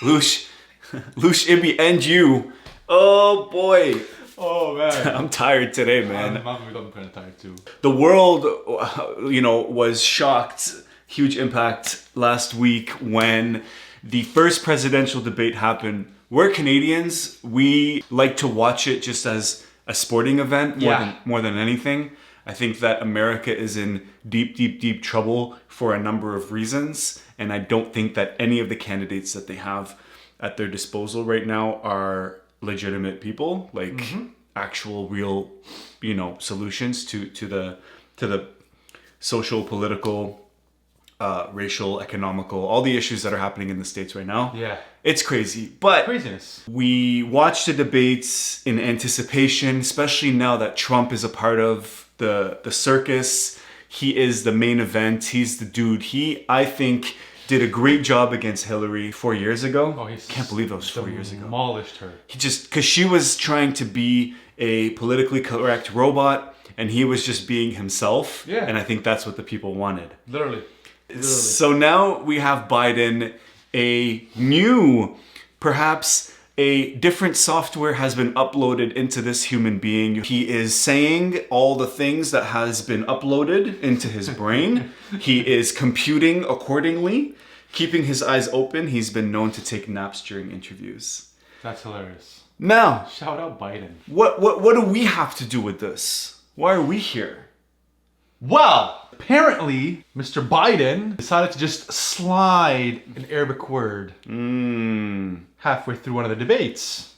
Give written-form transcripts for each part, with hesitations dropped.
Loush, Loush, Ibby, and you. Oh boy. Oh man. I'm tired today, man. I'm kind of tired too. The world, was shocked. Huge impact last week when the first presidential debate happened. We're Canadians. We like to watch it just as a sporting event more than anything. I think that America is in deep trouble for a number of reasons. And I don't think that any of the candidates that they have at their disposal right now are legitimate people, like actual real, solutions to the social, political, racial, economical, all the issues that are happening in the States right now. Yeah. It's crazy. But Craziness. we watched the debates in anticipation, especially now that Trump is a part of the circus. He is the main event. He's the dude. He, I think, did a great job against Hillary 4 years ago. Oh, Can't believe that was 4 years ago. Demolished her. Because she was trying to be a politically correct robot and he was just being himself. Yeah. And I think that's what the people wanted. Literally. So now we have Biden, a new, perhaps a different software has been uploaded into this human being. He is saying all the things that has been uploaded into his brain. He is computing accordingly, keeping his eyes open. He's been known to take naps during interviews. That's hilarious. Now, Shout out Biden. what do we have to do with this? Why are we here? Well, apparently, Mr. Biden decided to just slide an Arabic word halfway through one of the debates.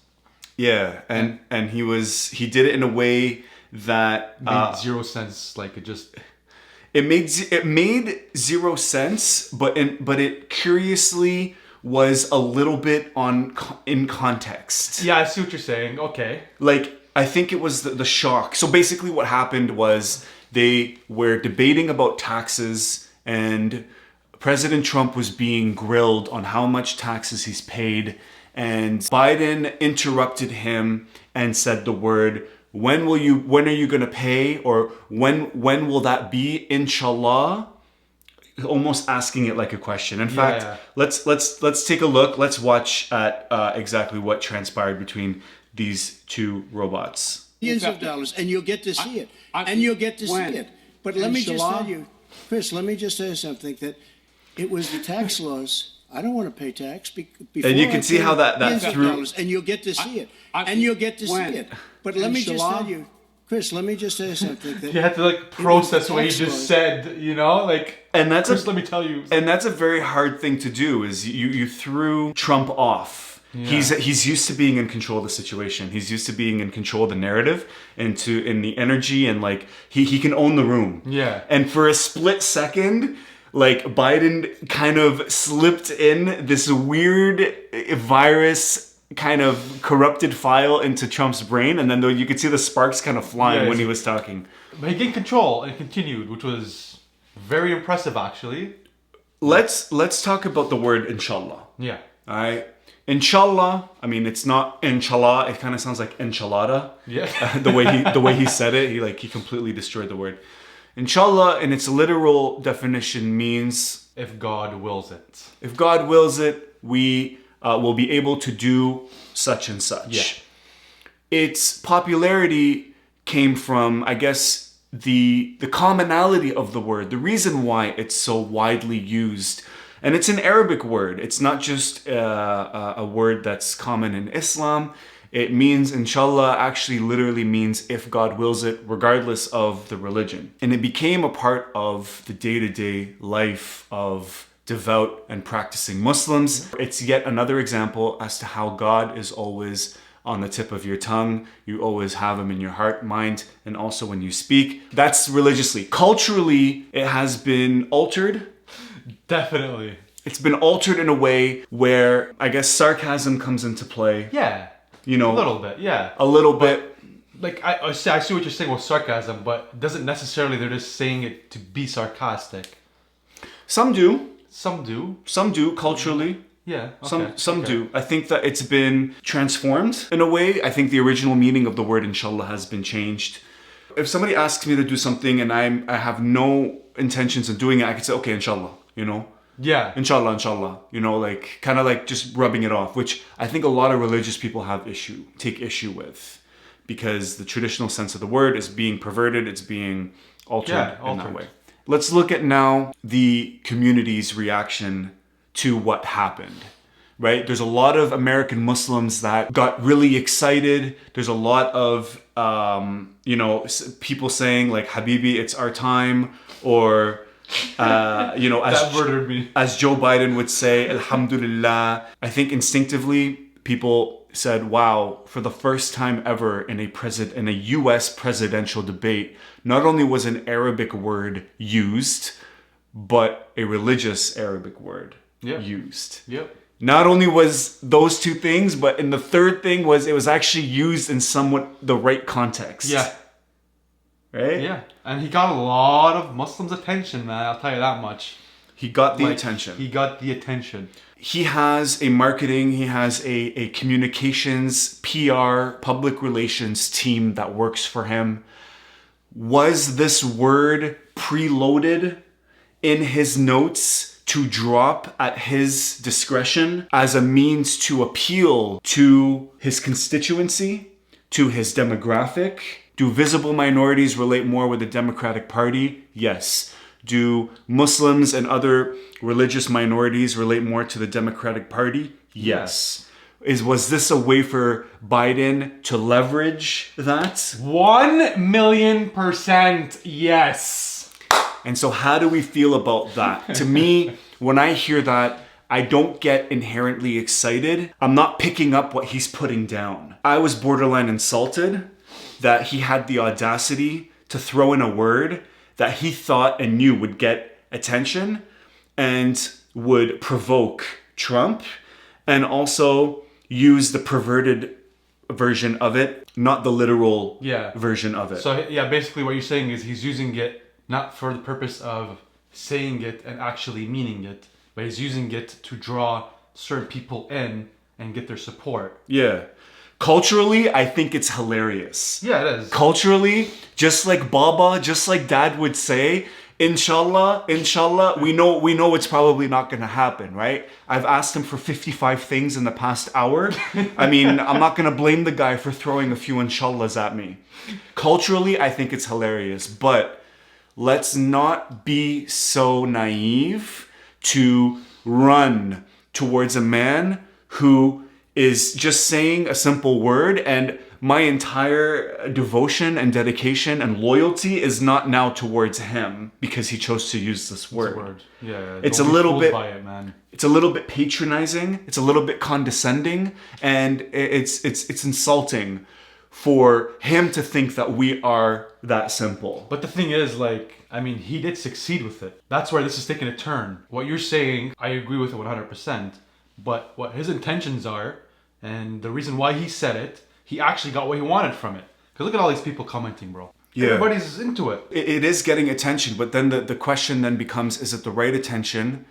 Yeah, and he did it in a way that Made zero sense. Like it made zero sense, but it curiously was a little bit in context. Yeah, I see what you're saying. Okay. Like, I think it was the shock. So basically what happened was they were debating about taxes and President Trump was being grilled on how much taxes he's paid. And Biden interrupted him and said the word, when are you going to pay? Or when will that be? Inshallah. Almost asking it like a question. In fact, let's take a look. Let's watch at exactly what transpired between these two robots. Millions of dollars, and you'll get to see it. And you'll get to see it. But let me just tell you, Chris, let me just say something, that it was the tax laws. I don't want to pay tax. Before And you can see how that threw... dollars, and you'll get to see it. And you'll get to see it. But let me just tell you, Chris, let me just say something. That you have to process what he just said, And that's Chris, let me tell you. And that's a very hard thing to do, is you threw Trump off. Yeah. He's used to being in control of the situation. He's used to being in control of the narrative and in the energy, and he can own the room. Yeah. And for a split second, Biden kind of slipped in this weird virus kind of corrupted file into Trump's brain, and then you could see the sparks kind of flying when he was talking. But he gained control and continued, which was very impressive, actually. Let's talk about the word inshallah. Yeah. All right. Inshallah, I mean, it's not inshallah. It kind of sounds like enchilada. Yeah. the way he said it, he completely destroyed the word. Inshallah, in its literal definition, means if God wills it. If God wills it, we will be able to do such and such. Yeah. Its popularity came from, I guess, the commonality of the word. The reason why it's so widely used. And it's an Arabic word. It's not just a word that's common in Islam. It means, inshallah, actually literally means if God wills it, regardless of the religion. And it became a part of the day-to-day life of devout and practicing Muslims. It's yet another example as to how God is always on the tip of your tongue. You always have him in your heart, mind, and also when you speak. That's religiously. Culturally, it has been altered. Definitely. It's been altered in a way where I guess sarcasm comes into play. Yeah. A little bit, yeah. A little bit. I see what you're saying with sarcasm, but doesn't necessarily they're just saying it to be sarcastic. Some do. Some do. Some do, culturally. Yeah. Okay. Some do. I think that it's been transformed in a way. I think the original meaning of the word inshallah has been changed. If somebody asks me to do something and I have no intentions of doing it, I could say, okay, inshallah, Yeah. Inshallah, inshallah. You know, like kind of like just rubbing it off, which I think a lot of religious people take issue with, because the traditional sense of the word is being perverted, it's being altered in that way. Let's look at now the community's reaction to what happened. Right? There's a lot of American Muslims that got really excited. There's a lot of, people saying like, Habibi, it's our time. Or, as Joe Biden would say, Alhamdulillah. I think instinctively people said, wow, for the first time ever in a US presidential debate, not only was an Arabic word used, but a religious Arabic word used. Yep. Not only was those two things, but in the third thing was it was actually used in somewhat the right context. Yeah. Right? Yeah. And he got a lot of Muslims' attention, man. I'll tell you that much. He got the attention. He got the attention. He has a marketing, he has a communications, PR, public relations team that works for him. Was this word preloaded in his notes to drop at his discretion as a means to appeal to his constituency, to his demographic? Do visible minorities relate more with the Democratic Party? Yes. Do Muslims and other religious minorities relate more to the Democratic Party? Yes. Was this a way for Biden to leverage that? 1,000,000% yes. And so how do we feel about that? To me, when I hear that, I don't get inherently excited. I'm not picking up what he's putting down. I was borderline insulted that he had the audacity to throw in a word that he thought and knew would get attention and would provoke Trump, and also use the perverted version of it, not the literal version of it. So basically what you're saying is he's using it not for the purpose of saying it and actually meaning it, but he's using it to draw certain people in and get their support. Yeah. Culturally, I think it's hilarious. Yeah, it is. Culturally, just like Baba, just like Dad would say, inshallah, we know it's probably not going to happen, right? I've asked him for 55 things in the past hour. I mean, I'm not going to blame the guy for throwing a few inshallahs at me. Culturally, I think it's hilarious, but let's not be so naive to run towards a man who is just saying a simple word, and my entire devotion and dedication and loyalty is not now towards him because he chose to use this word. Yeah, it's a little bit man. It's a little bit patronizing, it's a little bit condescending, and it's insulting for him to think that we are that simple. But the thing is, he did succeed with it. That's where this is taking a turn. What you're saying, I agree with it 100%. But what his intentions are, and the reason why he said it, he actually got what he wanted from it. Because look at all these people commenting, bro. Yeah. Everybody's into it. It is getting attention, but then the question then becomes, is it the right attention?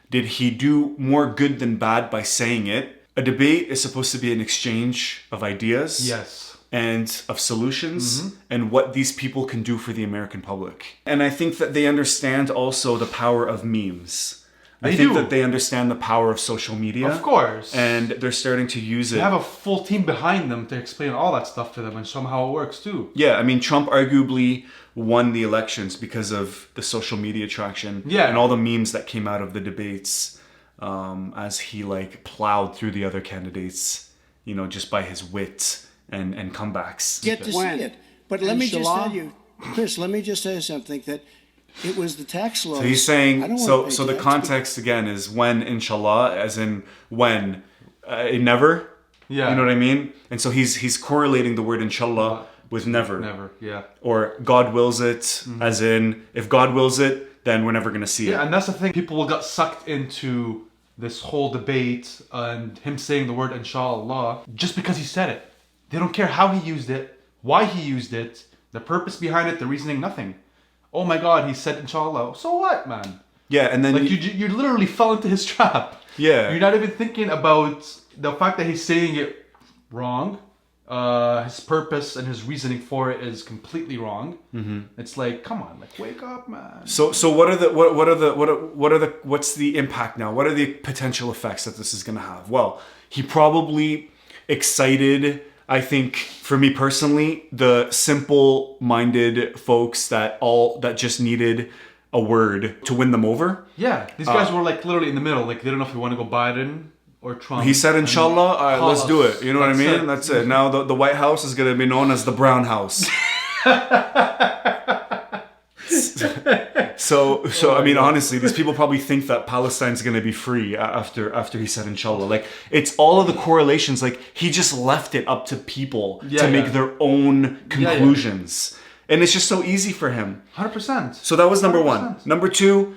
Did he do more good than bad by saying it? A debate is supposed to be an exchange of ideas. Yes. And of solutions, and what these people can do for the American public. And I think that they understand also the power of memes. I think that they understand the power of social media. Of course. And they're starting to use it. They have a full team behind them to explain all that stuff to them, and somehow it works too. Yeah, I mean, Trump arguably won the elections because of the social media traction and all the memes that came out of the debates as he plowed through the other candidates, just by his wit and comebacks. Get to see it. But let me just tell you, Chris, let me just say something, that it was the tax laws. So he's saying, so the context again is when, inshallah, as in when, never. Yeah. You know what I mean? And so he's correlating the word inshallah with never. Never, yeah. Or God wills it, as in, if God wills it, then we're never going to see it. Yeah, and that's the thing. People got sucked into this whole debate and him saying the word inshallah just because he said it. They don't care how he used it, why he used it, the purpose behind it, the reasoning, nothing. Oh my God, he said inshallah. So what, man? Yeah, and then you literally fell into his trap. Yeah. You're not even thinking about the fact that he's saying it wrong, his purpose and his reasoning for it is completely wrong. It's like, come on, like wake up, man. So what's the impact now? What are the potential effects that this is going to have? Well, he probably excited, I think, for me personally, the simple-minded folks that just needed a word to win them over. Yeah, these guys were like literally in the middle. Like they don't know if they want to go Biden or Trump. He said, "Inshallah, all right, let's do it." You know what I mean? It. That's it. Now the White House is going to be known as the Brown House. So I mean, honestly, these people probably think that Palestine's going to be free after he said Inshallah. Like, it's all of the correlations. Like, he just left it up to people to make their own conclusions. And it's just so easy for him. 100%. So that was number 1. Number 2,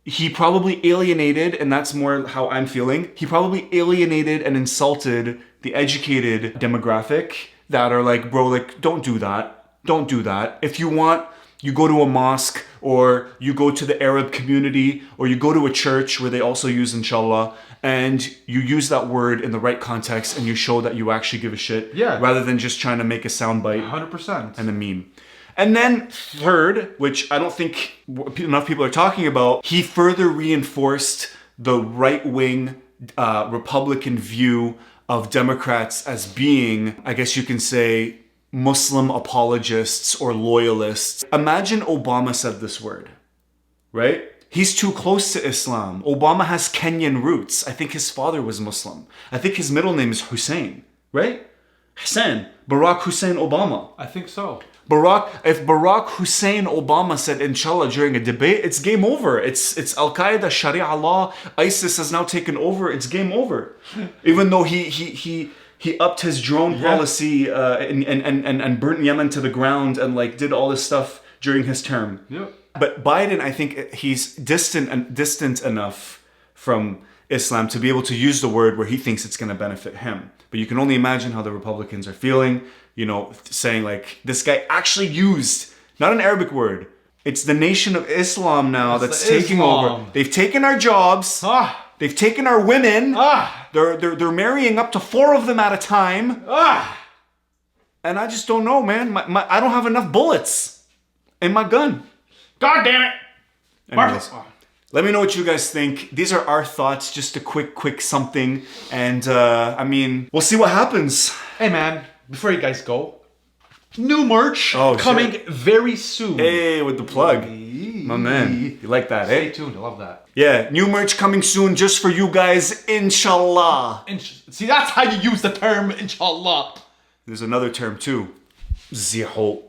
he probably alienated, and that's more how I'm feeling, he probably alienated and insulted the educated demographic that are like, bro, like, don't do that. Don't do that. If you want, you go to a mosque, or you go to the Arab community, or you go to a church where they also use Inshallah, and you use that word in the right context, and you show that you actually give a shit, rather than just trying to make a soundbite 100% and a meme. And then third, which I don't think enough people are talking about, he further reinforced the right-wing Republican view of Democrats as being, I guess you can say, Muslim apologists or loyalists. Imagine Obama said this word, right? He's too close to Islam. Obama has Kenyan roots. I think his father was Muslim. I think his middle name is Hussein, right? Hussein, Barack Hussein Obama. I think so. If Barack Hussein Obama said Inshallah during a debate, it's game over. It's Al-Qaeda, Sharia law, ISIS has now taken over. It's game over. Even though he upped his drone policy and burnt Yemen to the ground and like did all this stuff during his term. Yep. But Biden, I think he's distant enough from Islam to be able to use the word where he thinks it's going to benefit him. But you can only imagine how the Republicans are feeling, you know, saying like, this guy actually used, not an Arabic word, it's the Nation of Islam now that's taking over. They've taken our jobs. They've taken our women. They're marrying up to 4 of them at a time. And I just don't know, man. I don't have enough bullets in my gun. God damn it. Anyways, let me know what you guys think. These are our thoughts, just a quick something. And I mean, we'll see what happens. Hey man, before you guys go, new merch coming very soon. Hey, with the plug. My man. You like that, Stay tuned, I love that. Yeah, new merch coming soon just for you guys, inshallah. See, that's how you use the term, inshallah. There's another term too. Zihou.